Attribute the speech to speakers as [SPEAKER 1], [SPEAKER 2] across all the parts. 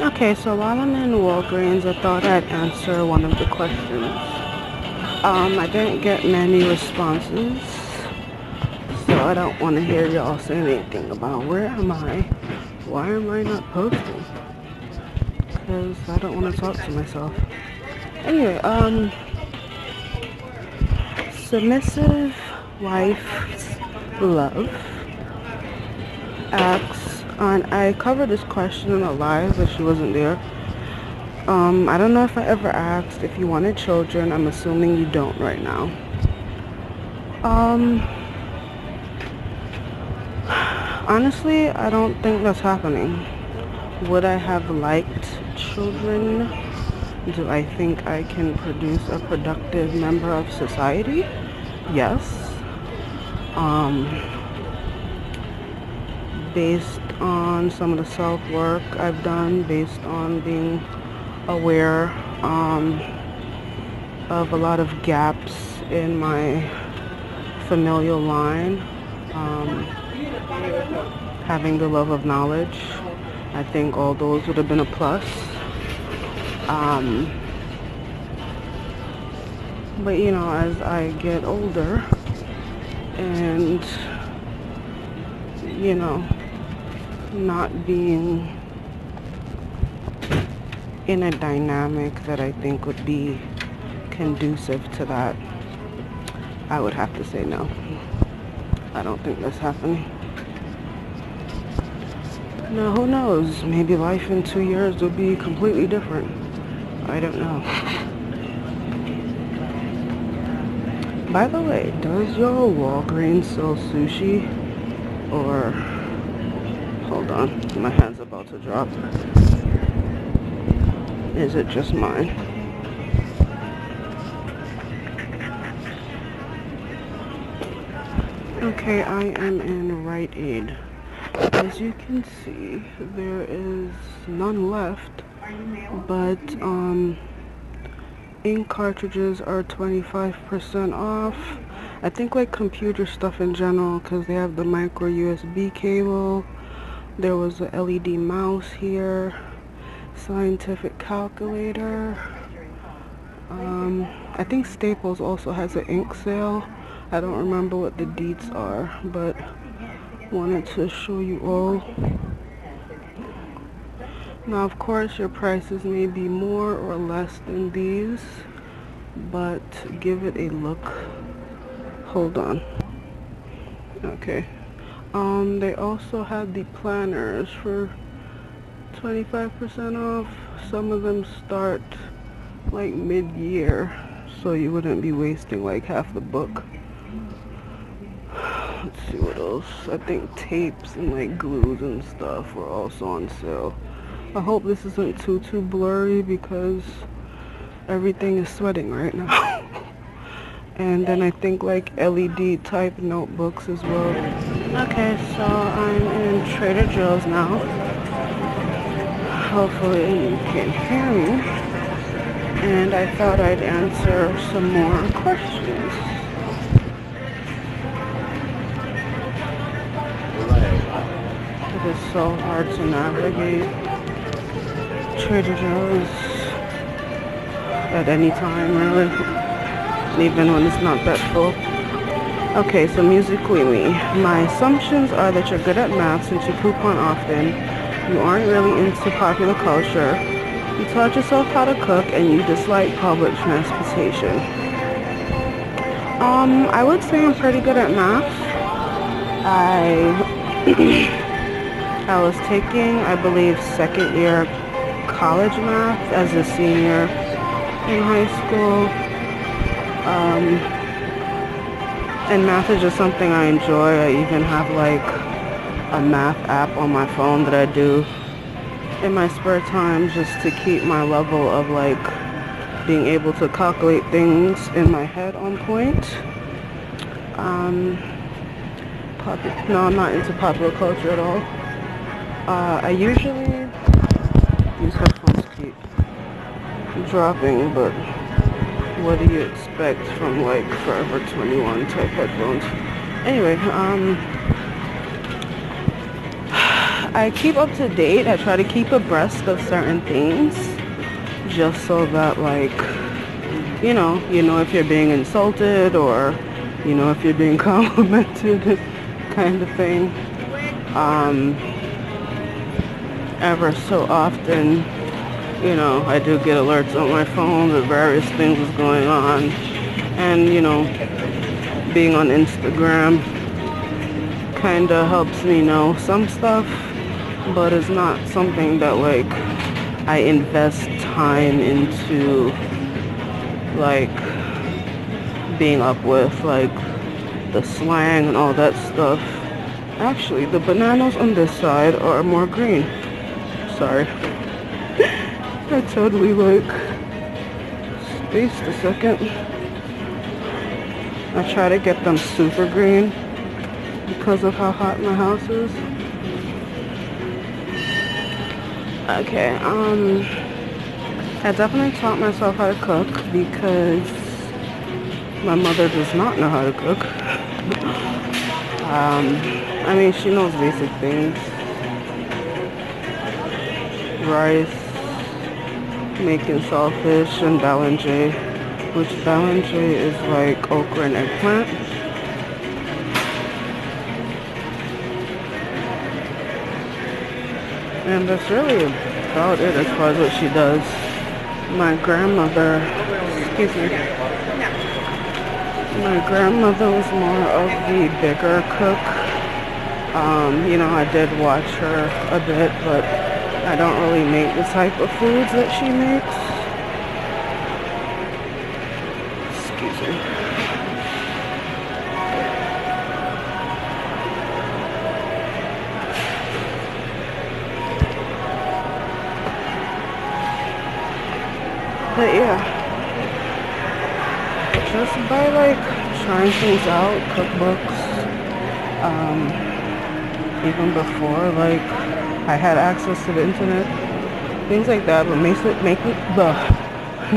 [SPEAKER 1] Okay, so while I'm in Walgreens, I thought I'd answer one of the questions. I didn't get many responses, so I don't want to hear y'all say anything about where am I, why am I not posting, because I don't want to talk to myself. Anyway, submissive wife love asks, and I covered this question in a live, but she wasn't there. I don't know if I ever asked if you wanted children. I'm assuming you don't right now. Um, Honestly, I don't think that's happening. Would I have liked children? Do I think I can produce a productive member of society? Yes. Um, Based on some of the self-work I've done, based on being aware of a lot of gaps in my familial line, having the love of knowledge, I think all those would have been a plus. Um, but you know, as I get older and you know, not being in a dynamic that I think would be conducive to that, I would have to say no. I don't think that's happening. Now, who knows? Maybe life in 2 years will be completely different. I don't know. By the way, does your Walgreens sell sushi? Or, hold on, my hand's about to drop. Is it just mine? Okay, I am in Rite Aid. As you can see, there is none left, but ink cartridges are 25% off. I think like computer stuff in general, because they have the micro USB cable. There was a LED mouse here, scientific calculator. I think Staples also has an ink sale. I don't remember what the deets are, but wanted to show you all. Now, of course, your prices may be more or less than these, but give it a look. Hold on. Okay. They also had the planners for 25% off. Some of them start like mid-year, so you wouldn't be wasting like half the book. Let's see what else. I think tapes and like glues and stuff were also on sale. I hope this isn't too blurry because everything is sweating right now. And then I think like LED type notebooks as well. Okay, so I'm in Trader Joe's now. Hopefully you can hear me. And I thought I'd answer some more questions. It is so hard to navigate Trader Joe's at any time, really, even when it's not that full. Okay, so musically me. My assumptions are that you're good at math since you coupon often. You aren't really into popular culture. You taught yourself how to cook and you dislike public transportation. I would say I'm pretty good at math. I was taking, I believe, second year college math as a senior in high school. And math is just something I enjoy. I even have like a math app on my phone that I do in my spare time just to keep my level of like being able to calculate things in my head on point. No, I'm not into popular culture at all. I usually, these headphones keep dropping, but what do you expect from like Forever 21 type headphones? Anyway, I keep up to date. I try to keep abreast of certain things, just so that, like, you know if you're being insulted, or if you're being complimented, kind of thing. Ever so often, I do get alerts on my phone that various things is going on, and being on Instagram kind of helps me know some stuff, but it's not something that, like, I invest time into, like, being up with, like, the slang and all that stuff. Actually, the bananas on this side are more green. Sorry. I totally, like, spaced a second. I try to get them super green because of how hot my house is. Okay, I definitely taught myself how to cook because my mother does not know how to cook. I mean, she knows basic things. Rice, making saltfish, and balanje, which balanje is like okra and eggplant. And that's really about it as far as what she does. My grandmother, excuse me, my grandmother was more of the bigger cook. I did watch her a bit, but I don't really make the type of foods that she makes. Excuse me. But yeah, just by, like, trying things out, cookbooks, even before, like, I had access to the internet, things like that, but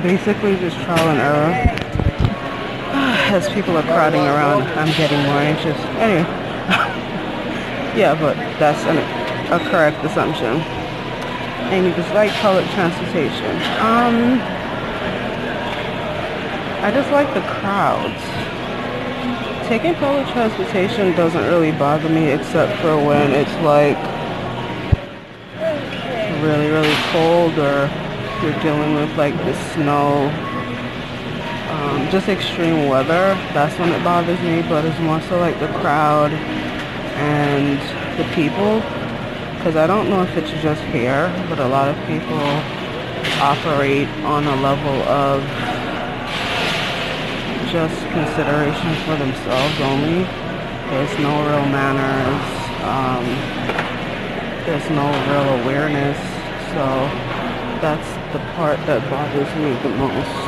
[SPEAKER 1] basically just trial and error. As people are crowding around, I'm getting more anxious. Anyway, yeah, but that's a correct assumption. And you just like public transportation. I just like the crowds. Taking public transportation doesn't really bother me, except for when it's like really, really cold, or you're dealing with, like, the snow, just extreme weather. That's when it bothers me. But it's more so like the crowd and the people, because I don't know if it's just here, but a lot of people operate on a level of just consideration for themselves only. There's no real manners. There's no real awareness. So that's the part that bothers me the most.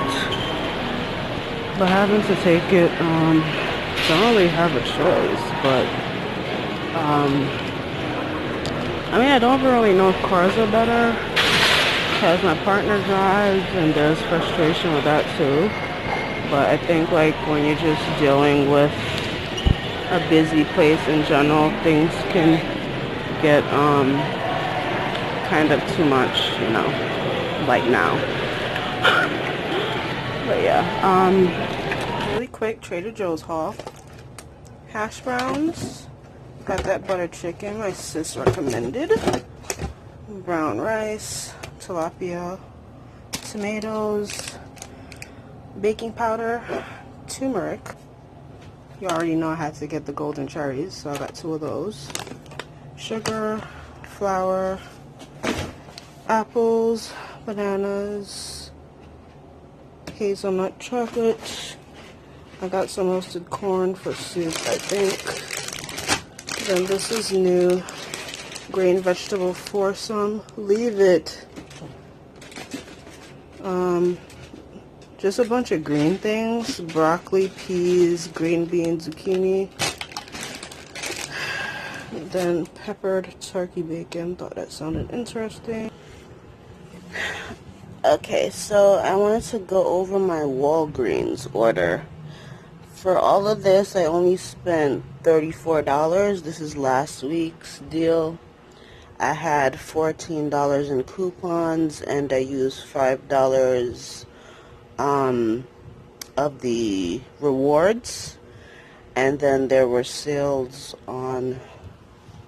[SPEAKER 1] But having to take it, don't really have a choice. But I mean, I don't really know if cars are better, because my partner drives and there's frustration with that too. But I think, like, when you're just dealing with a busy place in general, things can get kind of too much, like now. But yeah, really quick Trader Joe's haul. Hash browns. Got that butter chicken my sis recommended. Brown rice, tilapia, tomatoes, baking powder, turmeric. You already know I had to get the golden cherries, so I got 2 of those. Sugar, flour, apples, bananas, hazelnut chocolate. I got some roasted corn for soup, I think. Then this is new grain vegetable foursome. Leave it. Just a bunch of green things. Broccoli, peas, green beans, zucchini. Then peppered turkey bacon. Thought that sounded interesting. Okay, so I wanted to go over my Walgreens order. For all of this, I only spent $34. This is last week's deal. I had $14 in coupons, and I used $5 of the rewards, and then there were sales on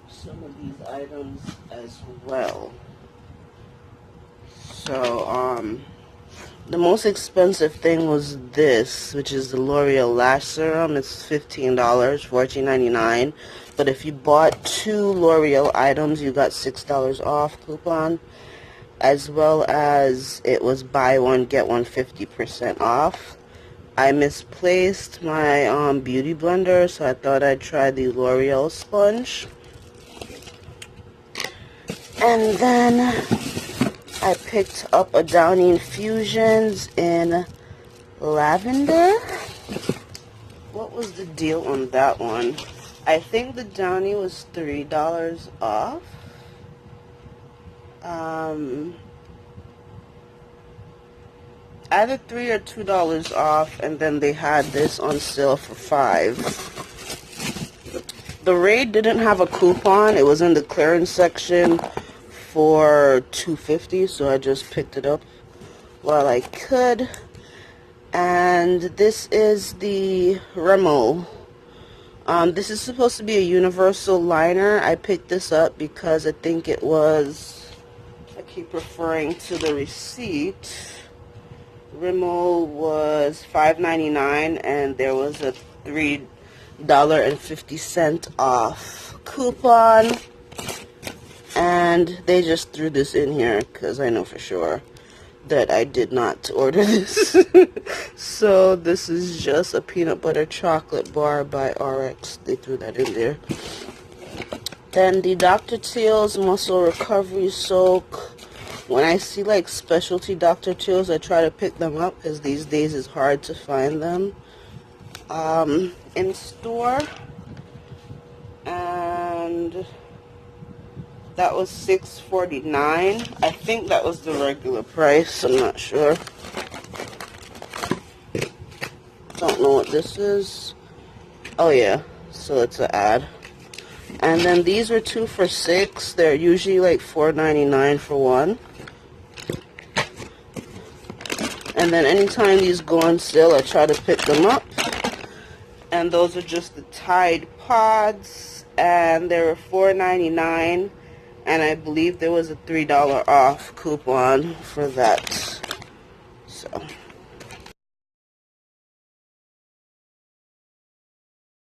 [SPEAKER 1] some of these items as well. So the most expensive thing was this, which is the L'Oreal Lash Serum. It's $15, $14.99. But if you bought 2 L'Oreal items, you got $6 off coupon, as well as it was buy one, get one 50% off. I misplaced my beauty blender, so I thought I'd try the L'Oreal sponge. And then I picked up a Downy Infusions in lavender. What was the deal on that one? I think the Downy was $3 off. Either $3 or $2 off, and then they had this on sale for $5. The Raid didn't have a coupon. It was in the clearance section for $2.50, so I just picked it up while I could. And this is the Rimmel. This is supposed to be a universal liner. I picked this up because I think it was, I keep referring to the receipt. Rimmel was $5.99, and there was a $3.50 off coupon. And they just threw this in here because I know for sure that I did not order this. So this is just a peanut butter chocolate bar by RX. They threw that in there. Then the Dr. Teal's Muscle Recovery Soak. When I see like specialty Dr. Teal's, I try to pick them up because these days it's hard to find them in store. And that was $6.49. I think that was the regular price. I'm not sure. Don't know what this is. Oh yeah, so it's an ad. And then these were 2 for $6. They're usually like $4.99 for one. And then anytime these go on sale, I try to pick them up. And those are just the Tide Pods, and they were $4.99. And I believe there was a $3 off coupon for that. So